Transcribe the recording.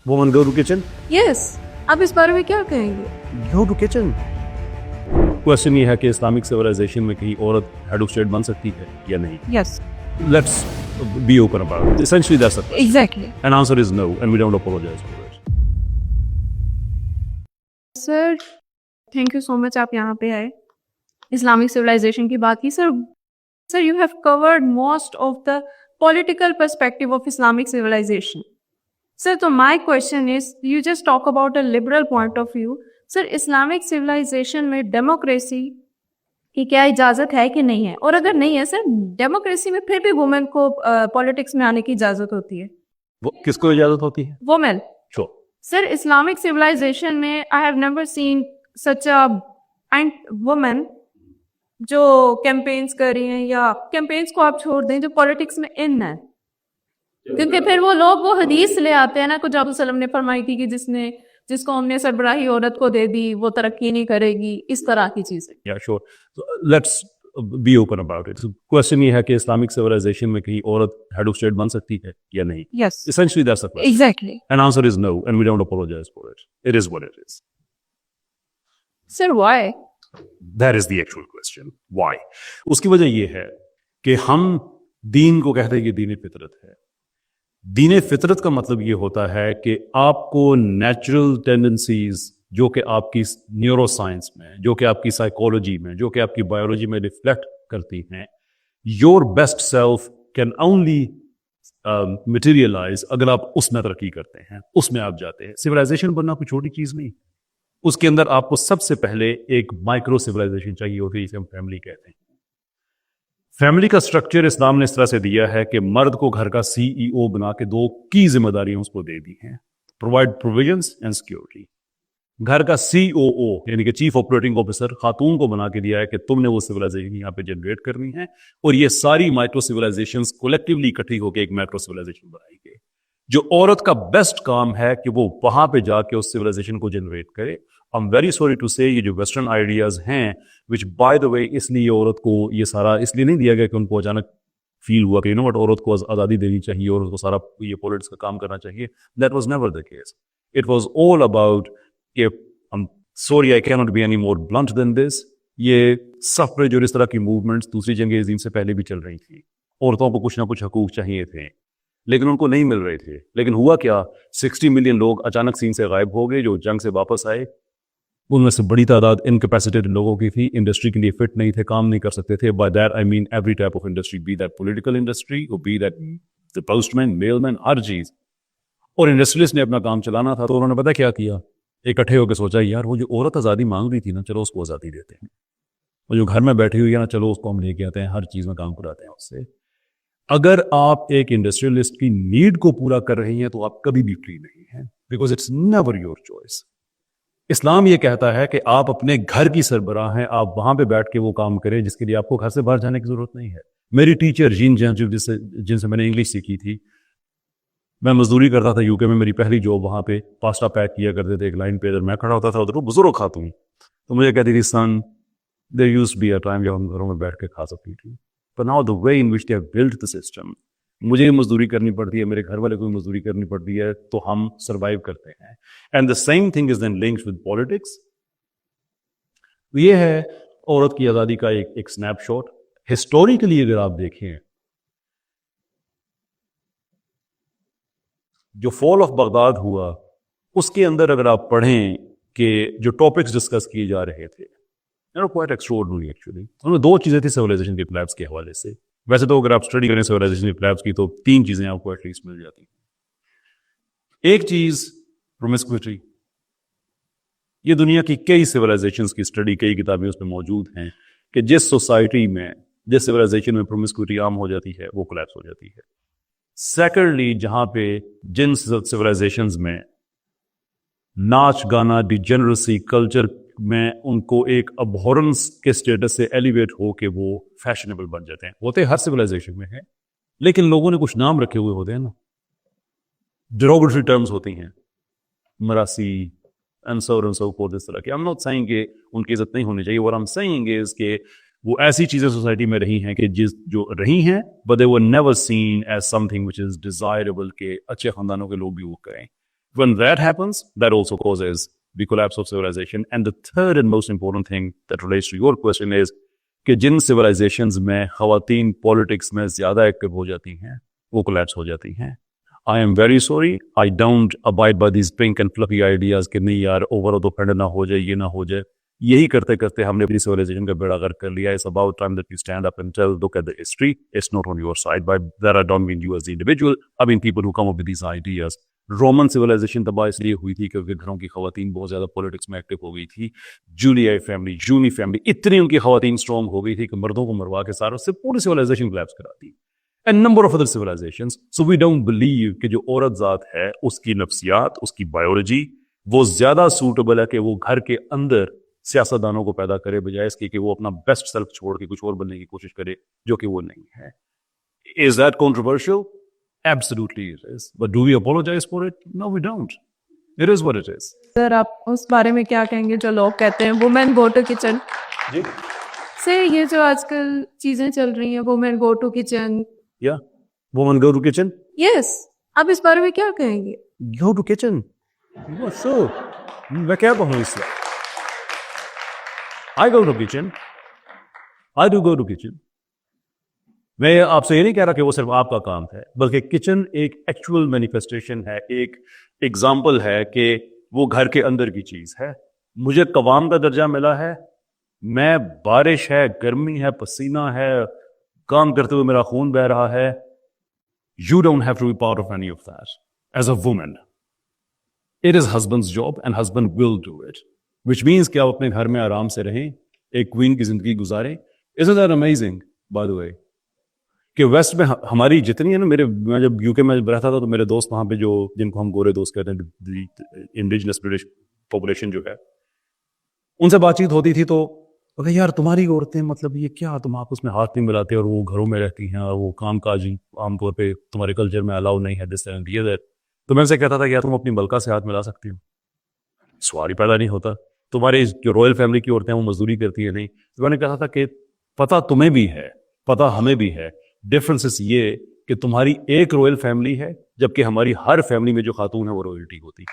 Woman go to kitchen? Yes, आप इस बारे में क्या कहेंगे? Go to kitchen. क्वेश्चन ये है कि इस्लामिक सिविलाइजेशन में कहीं औरत हेड ऑफ स्टेट बन सकती है या नहीं? Yes, Let's be open about it. Essentially that's the question. Exactly. And answer is no, and we don't apologize for it. Sir, thank you so much आप यहाँ पे आए. इस्लामिक सिविलाइजेशन की बात की. Sir you have covered most of the political perspective of Islamic civilization. Sir, तो my question is, you just talk about a liberal point of view. Sir, Islamic civilization में democracy की क्या इजाजत है कि नहीं है? और अगर नहीं है सर, डेमोक्रेसी में फिर भी वुमेन को पॉलिटिक्स में आने की इजाजत होती है. वो किसको इजाजत होती है? Women. Sure. Sir, Islamic civilization में I have never seen such a and women जो कैंपेन्स कर रही हैं, या कैंपेन्स को आप छोड़ दें, जो पॉलिटिक्स में इन है. क्योंकि फिर वो लोग वो हदीस ले आते हैं ना, कुछ आप सल्लम ने फरमाई थी कि जिसको हमने सरबराही औरत को दे दी वो तरक्की नहीं करेगी, इस तरह की चीजें. Yeah, sure. So, let's be open about it. So, question ये है कि इस्लामिक सिविलाइजेशन में कहीं औरत हेड ऑफ स्टेट बन सकती है या नहीं? Yes, Essentially that's the question. Exactly. And answer is no, and we don't apologize for it. It is what it is. Sir, why? That is the actual question. Why? उसकी वजह ये है कि हम दीन को कहते हैं कि दीन फितरत है. दीन फितरत का मतलब ये होता है कि आपको नेचुरल टेंडेंसीज जो कि आपकी न्यूरो साइंस में, जो कि आपकी साइकोलॉजी में, जो कि आपकी बायोलॉजी में रिफ्लेक्ट करती हैं, your best self can only materialize अगर आप उसमें तरक्की करते हैं, उसमें आप जाते हैं. सिविलाइजेशन बनना कोई छोटी चीज नहीं. उसके अंदर आपको सबसे पहले एक माइक्रो सिविलाइजेशन चाहिए होती है, जिसे हम फैमिली कहते हैं. फैमिली का स्ट्रक्चर इस्लाम ने इस तरह से दिया है कि मर्द को घर का सीईओ बना के दो की जिम्मेदारियां उसको दे दी हैं: प्रोवाइड प्रोविजंस एंड सिक्योरिटी. घर का सीओओ यानी कि चीफ ऑपरेटिंग ऑफिसर खातून को बना के दिया है कि तुमने वो सिविलाइजेशन यहाँ पे जनरेट करनी है, और ये सारी माइक्रो सिविलाइजेशंस कलेक्टिवली इकट्ठी होकर एक मैक्रो सिविलाइजेशन बनाएगी. जो औरत का बेस्ट काम है कि वो वहां पे जाके उस सिविलाइजेशन को जनरेट करे. I am very sorry to say, ये जो वेस्टर्न आइडियाज हैं, विच बाय द वे इसलिए औरत को ये सारा इसलिए नहीं दिया गया कि उनको अचानक फील हुआ कि औरत को आज़ादी देनी चाहिए और उसको सारा ये पॉलिटिक्स का काम करना चाहिए. That was never the case. It was all about कि sorry I can not be any more blunt than this. ये सफरेज और इस तरह की मूवमेंट्स दूसरी जंग अज़ीम से पहले भी चल रही थी. औरतों को कुछ ना कुछ हकूक चाहिए थे, लेकिन उनको नहीं मिल रहे थे. लेकिन हुआ क्या, 60 मिलियन लोग अचानक सीन से गायब हो गए जो जंग से वापस आए. उनमें से बड़ी तादाद इनकैपेसिटेटेड लोगों की थी, इंडस्ट्री के लिए फिट नहीं थे, काम नहीं कर सकते थे. By that I mean every type of industry, be that political industry और be that the postman, mailman, हर चीज. और इंडस्ट्रियलिस्ट ने अपना काम चलाना था, तो उन्होंने पता क्या किया, इकट्ठे होकर सोचा यार वो जो औरत आज़ादी मांग रही थी ना, चलो उसको आज़ादी देते हैं. और जो घर में बैठी हुई है ना, चलो उसको हम लेके आते हैं, हर चीज़ में काम कराते हैं उससे. अगर आप एक इंडस्ट्रियलिस्ट की नीड को पूरा कर रही हैं तो आप कभी भी फ्री नहीं हैं, because it's never your choice. Islam ये कहता है कि आप अपने घर की सरबराह हैं, आप वहां पे बैठ के वो काम करें जिसके लिए आपको घर से बाहर जाने की जरूरत नहीं है. मेरी टीचर जिनसे मैंने इंग्लिश सीखी थी, मैं मजदूरी करता था यूके में. मेरी पहली जॉब वहां पे पास्ता पैक किया करते थे एक लाइन पे. मैं खड़ा होता था उधर, वो बुजुर्ग खातून, तो मुझे कहती थी, son there used to be a time जब हम घरों में बैठ के खा सकती थी, but now the way in which they have built the system, मुझे मजदूरी करनी पड़ती है, मेरे घर वाले को मजदूरी करनी पड़ती है, तो हम सरवाइव करते हैं. And the same thing is then linked with politics. ये है औरत की आज़ादी का एक स्नैपशॉट. हिस्टोरिकली अगर आप देखें, जो फॉल ऑफ बगदाद हुआ उसके अंदर अगर आप पढ़ें कि जो टॉपिक्स डिस्कस किए जा रहे थे, क्वाइट एक्स्ट्राऑर्डिनरी एक्चुअली. उनमें दो चीज़ें थी सिविलाइजेशन के कोलैप्स के हवाले से. वैसे तो अगर आप स्टडी करें सिविलाइजेशन के कोलैप्स की तो 3 चीज़ें आपको एटलीस्ट मिल जाती. एक चीज़ प्रोमिस्क्यूइटी. ये दुनिया की कई सिविलाइजेशंस की स्टडी, कई किताबें उसमें मौजूद हैं कि जिस सोसाइटी में, जिस सिविलाइजेशन में प्रोमिस्क्यूइटी आम हो जाती है वो कोलैप्स हो जाती है. सेकेंडली, जहाँ पे जिन सिविलाइजेशंस में नाच गाना, डिजेनरेसी, कल्चर में उनको एक अबहॉरेंस के स्टेटस से एलिवेट हो के वो फैशनेबल बन जाते हैं. होते हर सिविलाइजेशन में है, लेकिन लोगों ने कुछ नाम रखे हुए होते हैं ना, डेरोगेटरी टर्म्स होती हैं, मरासी एंड सो फॉर, इस तरह के. आई एम नॉट सेइंग कि उनकी इज्जत नहीं होनी चाहिए. What I am saying is कि वो ऐसी चीजें सोसाइटी में रही हैं कि जो रही हैं, but they were never seen as something which is desirable के अच्छे खानदानों के लोग भी वो करें. When that happens, that also causes the collapse of civilization. And the third and most important thing that relates to your question is کہ جن civilizations میں خواتین politics میں زیادہ active ہو جاتی ہیں وہ collapse ہو جاتی ہیں. I am very sorry, I don't abide by these pink and fluffy ideas کہ نہیں یار اوور ڈیپینڈ نہ ہو جائے, یہ نہ ہو جائے. یہی کرتے کرتے ہم نے اپنی civilization کا بیڑا غرق کر لیا. It's about time that you stand up and tell, look at the history. It's not on your side. By that I don't mean you as the individual. I mean people who come up with these ideas. Roman civilization تباہ اس لیے ہوئی تھی کیونکہ گھروں کی خواتین بہت زیادہ پولیٹکس میں ایکٹیو ہو گئی تھی. جولیائی فیملی, جونی فیملی, اتنی ان کی خواتین اسٹرانگ ہو گئی تھی کہ مردوں کو مروا کے ساروں سے پوری civilization collapse کرا دی. And number of other civilizations. So we don't believe کہ جو عورت ذات ہے اس کی نفسیات, اس کی بایولوجی وہ زیادہ سوٹیبل ہے کہ وہ گھر کے اندر سیاستدانوں کو پیدا کرے بجائے اس کی کہ وہ اپنا بیسٹ سیلف چھوڑ کے کچھ اور بننے کی کوشش کرے جو کہ وہ نہیں ہے. Is that controversial? Absolutely it is. But do we apologize for it? No, we don't. It is what it is. سر آپ اس بارے میں کیا کہیں گے جو لوگ کہتے ہیں وومین گو ٹو کچن؟ جی سے یہ جو آج کل چیزیں چل رہی ہیں وومین گو ٹو کچن. یا women go to kitchen? یس, آپ اس بارے میں کیا کہیں گے؟ Go to kitchen. What so? میں کیا کہوں اس سے؟ I go to kitchen. I do go to kitchen. میں آپ سے یہ نہیں کہہ رہا کہ وہ صرف آپ کا کام ہے, بلکہ کچن ایک ایکچوئل مینیفیسٹیشن ہے, ایک ایگزامپل ہے کہ وہ گھر کے اندر کی چیز ہے. مجھے قوام کا درجہ ملا ہے, میں بارش ہے, گرمی ہے, پسینہ ہے, کام کرتے ہوئے میرا خون بہ رہا ہے. You don't have to be part of any of that. As a woman, it is husband's job and husband will do it. Which means کہ آپ اپنے گھر میں آرام سے رہیں, ایک کوئین کی زندگی گزاریں. Isn't that amazing, by the way? کہ ویسٹ میں ہماری جتنی ہے نا, میں جب یو کے میں رہتا تھا تو میرے دوست وہاں پہ جو جن کو ہم گورے دوست کہتے ہیں, انڈیجنس برٹش پاپولیشن جو ہے, ان سے بات چیت ہوتی تھی تو یار تمہاری عورتیں مطلب یہ کیا, تم آپس میں ہاتھ نہیں ملاتے اور وہ گھروں میں رہتی ہیں اور وہ کام کاج عام طور پہ تمہارے کلچر میں الاؤ نہیں ہے دس اینڈ یہ دیٹ. تو میں ان سے کہتا تھا کہ یار تم اپنی ملکہ سے ہاتھ ملا سکتی ہو, سوال ہی پیدا نہیں ہوتا. تمہارے جو رائل فیملی کی عورتیں وہ مزدوری کرتی ہیں نہیں. تو میں نے کہا تھا کہ پتہ تمہیں بھی ہے, پتہ ہمیں بھی ہے. ڈفرنس یہ کہ تمہاری ایک رائل فیملی ہے جبکہ ہماری ہر فیملی میں جو خاتون ہے وہ رائلٹی ہوتی.